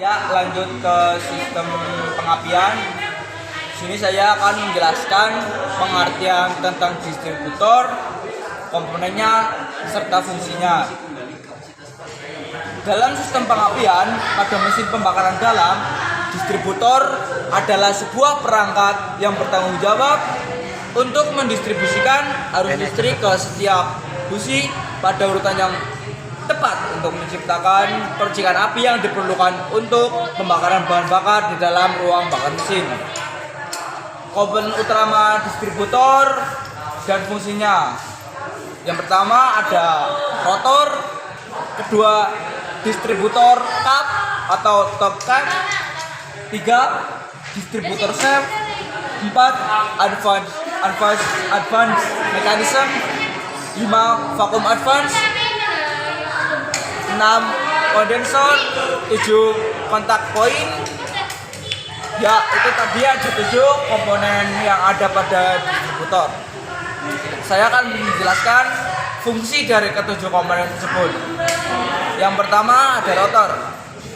Ya, lanjut ke sistem pengapian. Sini saya akan menjelaskan pengertian tentang distributor, komponennya, serta fungsinya. Dalam sistem pengapian pada mesin pembakaran dalam, distributor adalah sebuah perangkat yang bertanggung jawab untuk mendistribusikan arus listrik ke setiap busi pada urutan yang tepat untuk menciptakan percikan api yang diperlukan untuk pembakaran bahan bakar di dalam ruang bakar mesin. Komponen utama distributor dan fungsinya. Yang pertama ada rotor, kedua distributor cap atau top cap, tiga distributor shaft, empat advance mechanism, lima vacuum advance, 6 kondensor, 7 kontak point. Ya, itu tadi ada 7 komponen yang ada pada distributor. Saya akan menjelaskan fungsi dari ketujuh komponen tersebut. Yang pertama ada rotor.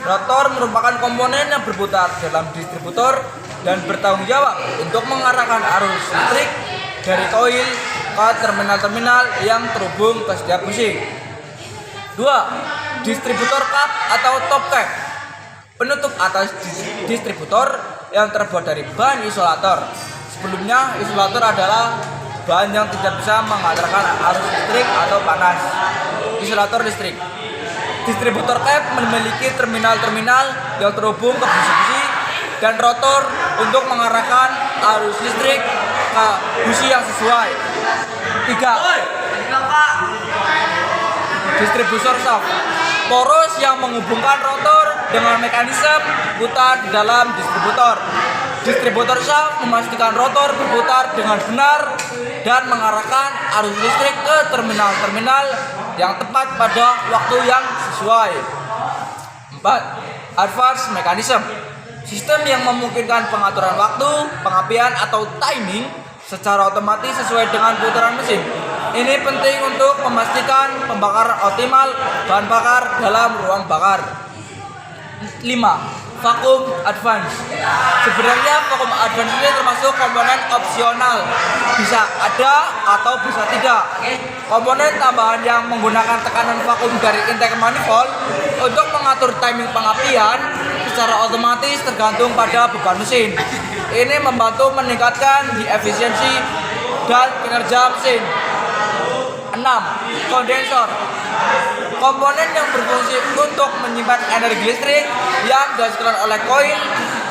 Rotor merupakan komponen yang berputar dalam distributor dan bertanggung jawab untuk mengarahkan arus listrik dari koil ke terminal-terminal yang terhubung ke setiap busi. 2. Distributor cap atau top cap. Penutup atas distributor yang terbuat dari bahan isolator. Sebelumnya isolator adalah bahan yang tidak bisa mengantarkan arus listrik atau panas. Isolator listrik. Distributor cap memiliki terminal-terminal yang terhubung ke busi-busi dan rotor untuk mengarahkan arus listrik ke busi yang sesuai. 3. Distributor shaft. Poros yang menghubungkan rotor dengan mekanisme putar di dalam distributor. Distributor shaft memastikan rotor berputar dengan benar dan mengarahkan arus listrik ke terminal-terminal yang tepat pada waktu yang sesuai. 4. Advance mechanism. Sistem yang memungkinkan pengaturan waktu, pengapian atau timing secara otomatis sesuai dengan putaran mesin. Ini penting untuk memastikan pembakaran optimal bahan bakar dalam ruang bakar. 5. Vacuum advance. Sebenarnya vacuum advance ini termasuk komponen opsional, bisa ada atau bisa tidak. Komponen tambahan yang menggunakan tekanan vakum dari intake manifold untuk mengatur timing pengapian secara otomatis tergantung pada beban mesin. Ini membantu meningkatkan efisiensi dan kinerja mesin. 6. Kondensor. Komponen yang berfungsi untuk menyimpan energi listrik yang dihasilkan oleh koil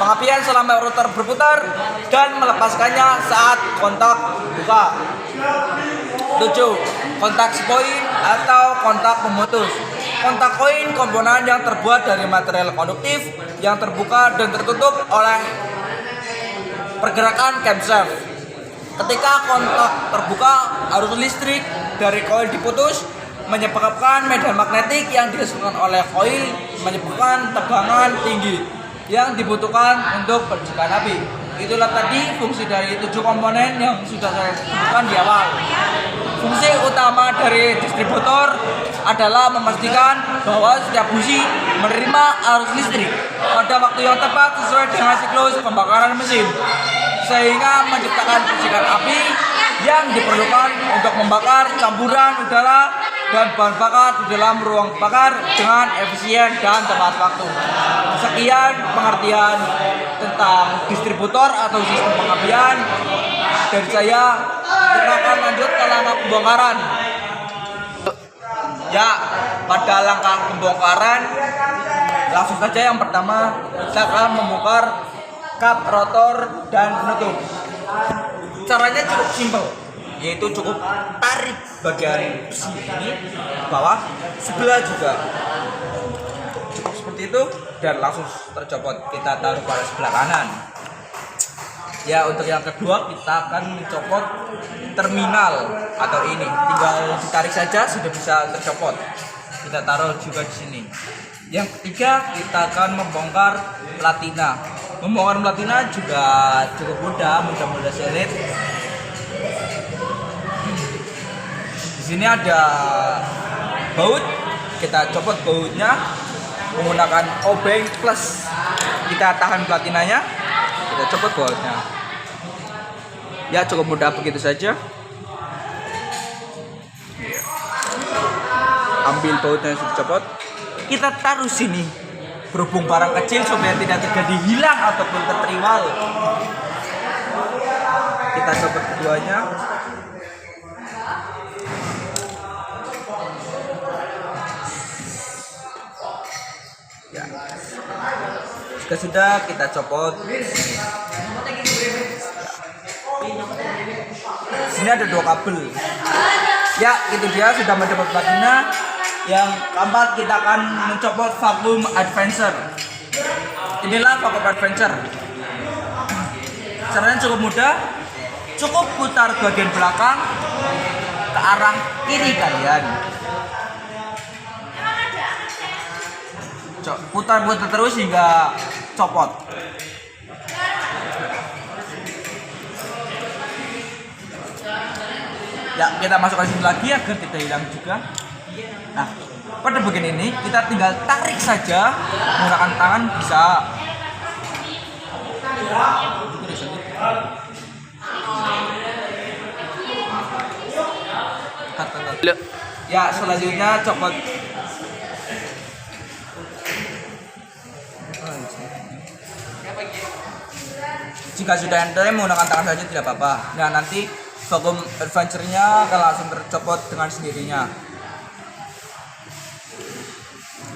pengapian selama rotor berputar dan melepaskannya saat kontak buka. 7. Kontak point atau kontak pemutus. Kontak point komponen yang terbuat dari material konduktif yang terbuka dan tertutup oleh pergerakan camshaft. Ketika kontak terbuka, arus listrik dari koil diputus, menyebabkan medan magnetik yang dihasilkan oleh koil menyebabkan tegangan tinggi yang dibutuhkan untuk percikan api. Itulah tadi fungsi dari 7 komponen yang sudah saya sebutkan di awal. Fungsi utama dari distributor adalah memastikan bahwa setiap busi menerima arus listrik pada waktu yang tepat sesuai dengan siklus pembakaran mesin, sehingga menciptakan percikan api yang diperlukan untuk membakar campuran udara dan bahan bakar di dalam ruang bakar dengan efisien dan tepat waktu. Sekian pengertian tentang distributor atau sistem pengapian dari saya. Kita akan lanjut ke langkah pembongkaran. Ya, pada langkah pembongkaran langsung saja yang pertama kita akan membongkar kap rotor dan penutup. Caranya cukup simpel, yaitu cukup tarik bagian besi ini bawah, sebelah juga cukup seperti itu dan langsung tercopot. Kita taruh pada sebelah kanan. Ya, untuk yang kedua kita akan mencopot terminal atau ini, tinggal ditarik saja sudah bisa tercopot. Kita taruh juga di sini. Yang ketiga kita akan membongkar platina. Membongkar platina juga cukup mudah sulit. Di sini ada baut, kita copot bautnya. menggunakan obeng plus kita tahan platinanya, kita copot bautnya. Ya cukup mudah begitu saja. Ambil bautnya yang sudah copot, kita taruh sini. Berhubung barang kecil supaya tidak terjadi hilang ataupun tertriwal. Kita copot keduanya. Ya. Jika sudah kita copot. Sini ada 2 kabel. Ya, itu dia sudah mencopot platina. Yang keempat kita akan mencopot vacuum advancer. Inilah vacuum advancer. Caranya cukup mudah. Cukup putar bagian belakang ke arah kiri kalian. Putar-putar terus hingga copot. Ya, kita masukkan sini lagi agar tidak hilang juga. Nah, pada bagian ini kita tinggal tarik saja menggunakan tangan bisa. Ya, selanjutnya copot. Jika sudah ente menggunakan tangan saja tidak apa-apa. Nah, nanti vacuum advancer-nya akan langsung tercopot dengan sendirinya.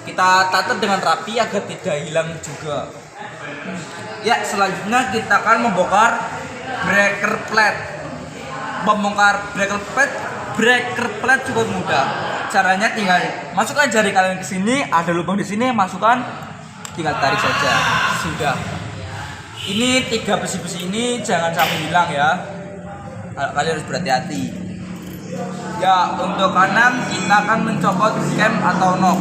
Kita tata dengan rapi agar tidak hilang juga. Ya, selanjutnya kita akan membongkar breaker plate. Membongkar breaker plate cukup mudah. Caranya tinggal masukkan jari kalian ke sini, ada lubang di sini, masukkan, tinggal tarik saja. Sudah. Ini 3 besi-besi ini jangan sampai hilang ya. Kalian harus berhati-hati. Ya, untuk kanan kita akan mencopot cam atau knob.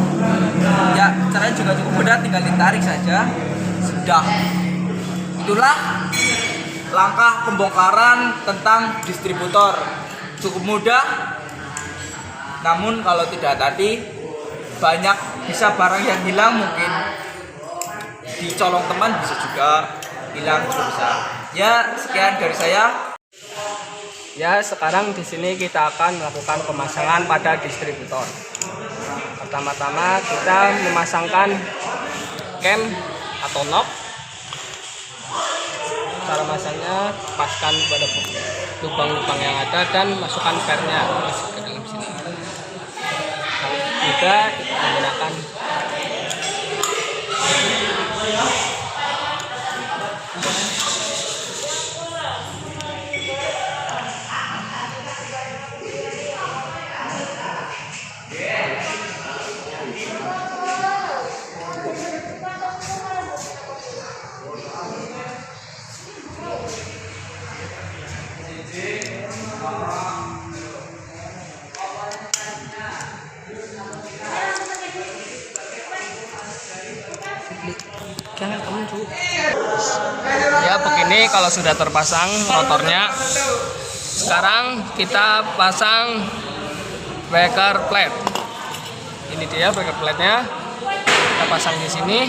Ya, caranya juga cukup mudah, tinggal ditarik saja. Sudah. Itulah langkah pembongkaran tentang distributor. Cukup mudah. Namun kalau tidak tadi banyak bisa barang yang hilang, mungkin dicolong teman bisa juga hilang juga bisa. Ya, sekian dari saya. Ya, sekarang di sini kita akan melakukan pemasangan pada distributor. Pertama-tama kita memasangkan cam atau knob. Cara masangnya, paskan pada lubang-lubang yang ada dan masukkan pernya ke dalam sini. Juga menggunakan ya begini kalau sudah terpasang rotornya. Sekarang kita pasang breaker plate. Ini dia breaker plate-nya. Kita pasang di sini.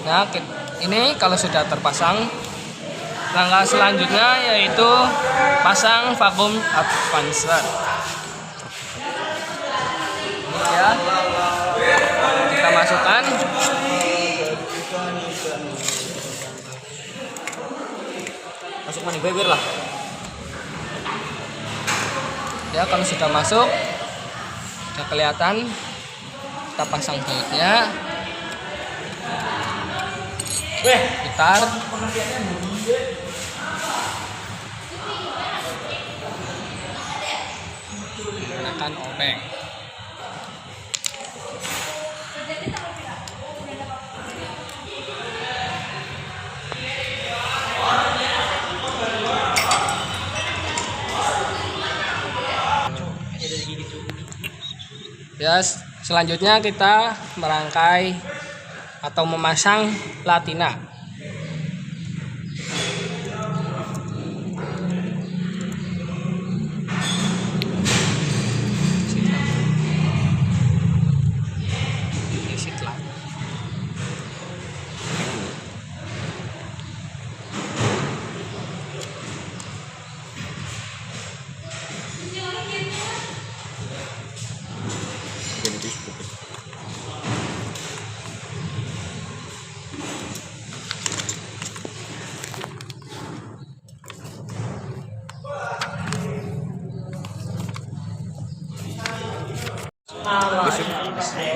Nah, ini kalau sudah terpasang, langkah selanjutnya yaitu pasang vacuum advancer. Ya, kita masukkan. Masuk money beber lah. Ya, kalau sudah masuk, sudah kelihatan. Kita pasang bautnya. Putar. Menggunakan obeng. Ya, selanjutnya kita merangkai atau memasang platina.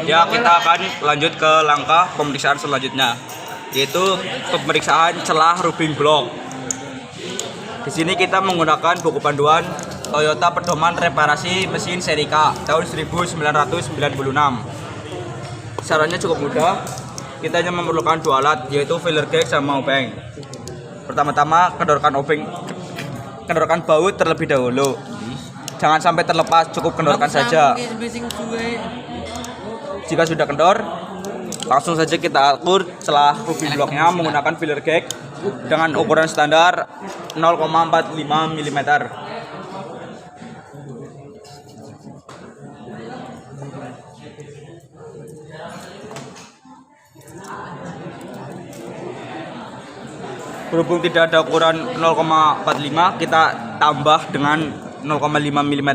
Ya, kita akan lanjut ke langkah pemeriksaan selanjutnya, yaitu pemeriksaan celah rubbing block. Di sini kita menggunakan buku panduan Toyota Pedoman Reparasi Mesin Seri K tahun 1996. Caranya cukup mudah. Kita hanya memerlukan dua alat, yaitu filler gauge sama obeng. Pertama-tama kendorkan baut terlebih dahulu. Jangan sampai terlepas, cukup kendorkan saja. Jika sudah kendor, langsung saja kita ukur celah rubbing blocknya menggunakan filler gauge dengan ukuran standar 0,45 mm. Berhubung tidak ada ukuran 0,45, kita tambah dengan 0,5 mm.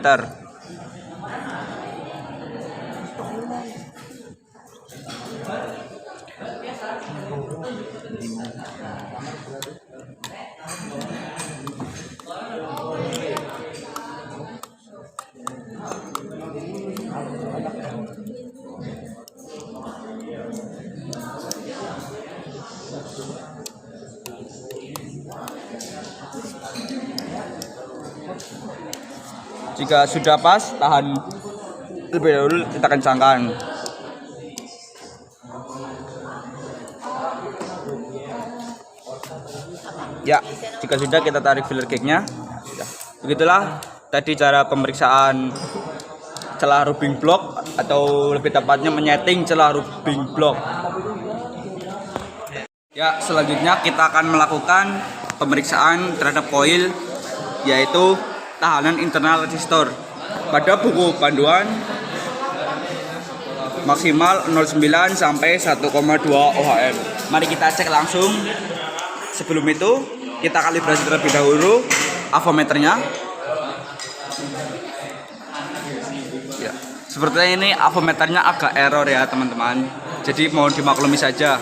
Jika sudah pas, tahan terlebih dahulu, kita kencangkan. Ya, jika sudah, kita tarik filler gauge-nya. Ya, begitulah tadi cara pemeriksaan celah rubbing block, atau lebih tepatnya menyeting celah rubbing block. Ya, selanjutnya kita akan melakukan pemeriksaan terhadap koil, yaitu tahanan internal resistor. Pada buku panduan maksimal 0,9 sampai 1,2 ohm. Mari kita cek langsung. Sebelum itu kita kalibrasi terlebih dahulu avometernya. Ya, sepertinya ini avometernya agak error ya teman-teman. Jadi mohon dimaklumi saja.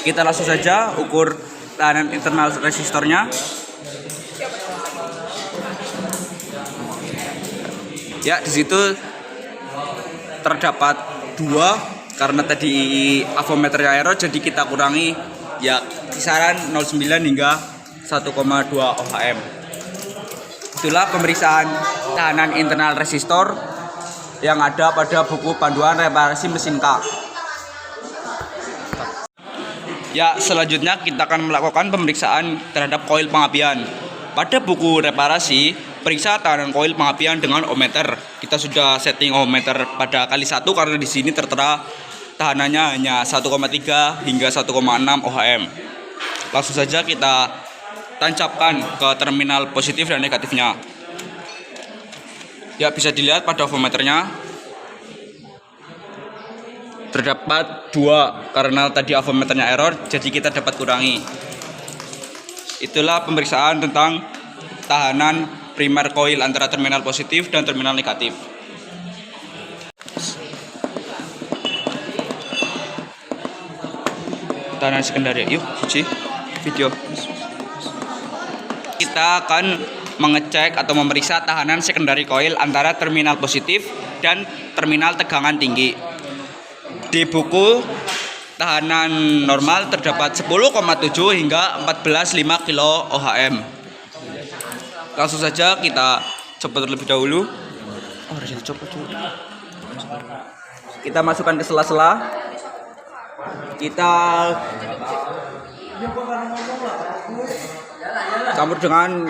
Kita langsung saja ukur tahanan internal resistornya. Ya, di situ terdapat 2 karena tadi avometernya error, jadi kita kurangi ya kisaran 0,9 hingga 1,2 ohm. Itulah pemeriksaan tahanan internal resistor yang ada pada buku panduan reparasi mesin K. Ya, selanjutnya kita akan melakukan pemeriksaan terhadap koil pengapian. Pada buku reparasi, periksa tahanan koil pengapian dengan ohmmeter. Kita sudah setting ohmmeter pada kali 1 karena di sini tertera tahanannya hanya 1,3 hingga 1,6 ohm. Langsung saja kita tancapkan ke terminal positif dan negatifnya. Ya, bisa dilihat pada ohmmeternya terdapat 2 karena tadi ohmmeternya error, jadi kita dapat kurangi. Itulah pemeriksaan tentang tahanan primer koil antara terminal positif dan terminal negatif. Tahanan sekunderi, yuk uji video. Kita akan mengecek atau memeriksa tahanan sekunderi koil antara terminal positif dan terminal tegangan tinggi. Di buku tahanan normal terdapat 10,7 hingga 14,5 kilo ohm. Langsung saja kita coba terlebih dahulu. Kita masukkan ke sela-sela. Kita campur dengan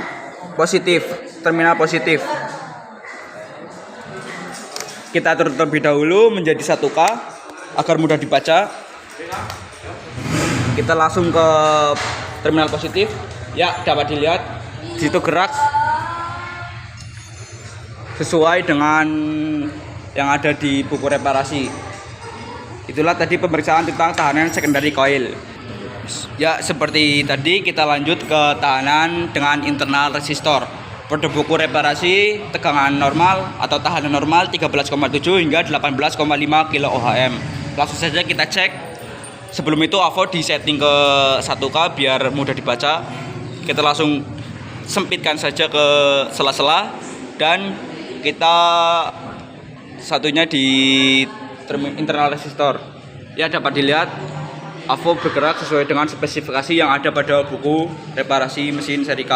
positif, terminal positif. Kita atur terlebih dahulu menjadi 1K agar mudah dibaca. Kita langsung ke terminal positif. Ya, dapat dilihat di situ gerak sesuai dengan yang ada di buku reparasi. Itulah tadi pemeriksaan tentang tahanan sekunderi koil. Ya, seperti tadi kita lanjut ke tahanan dengan internal resistor. Pada buku reparasi tegangan normal atau tahanan normal 13,7 hingga 18,5 kilo ohm. Langsung saja kita cek. Sebelum itu avo di setting ke 1K biar mudah dibaca. Kita langsung sempitkan saja ke sela-sela dan kita satunya di internal resistor. Ya, dapat dilihat AVO bergerak sesuai dengan spesifikasi yang ada pada buku reparasi mesin seri K.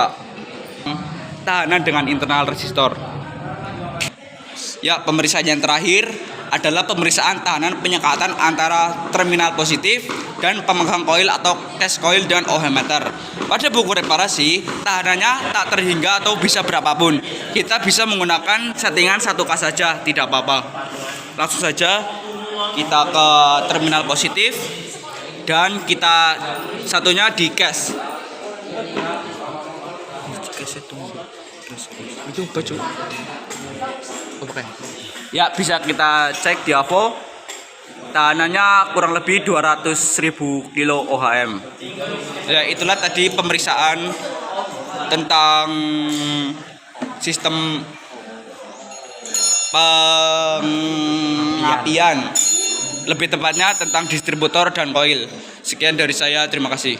Tahanan dengan internal resistor. Ya, pemeriksaan yang terakhir adalah pemeriksaan tahanan penyekatan antara terminal positif dan pemegang koil atau test coil dengan ohmmeter. Pada buku reparasi, tahanannya tak terhingga atau bisa berapapun. Kita bisa menggunakan settingan 1K saja, tidak apa-apa. Langsung saja kita ke terminal positif dan kita satunya di cache. Itu baju. Oke. Ya, bisa kita cek di AVO. Tahanannya kurang lebih 200.000 kilo OHM. Ya, itulah tadi pemeriksaan tentang sistem pengapian. Lebih tepatnya tentang distributor dan koil. Sekian dari saya, terima kasih.